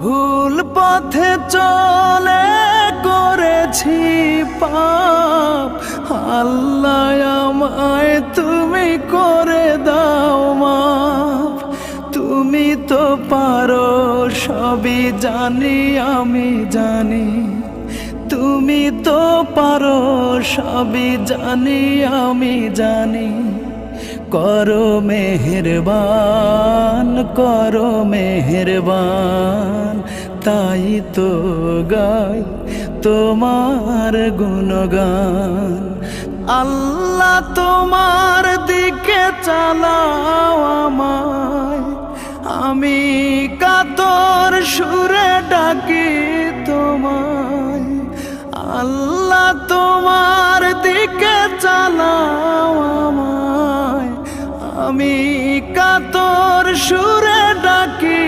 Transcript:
ভুল পথে চলে করেছি পাপ, আল্লাহ আমায় তুমি করে দাও মাফ। তুমি তো পারো সবই জানি আমি জানি, তুমি তো পারো সবই জানি আমি জানি। করো মেহেরবান, করো মেহেরবান, তাই তো গাই তোমার গুণগান। আল্লাহ তোমার দিকে চালাও আমায়, আমি কাতর সুরে ডাকি তোমায়। আল্লাহ তোমার দিকে চালাও আমায়, আমি কাতর সুরে ডাকি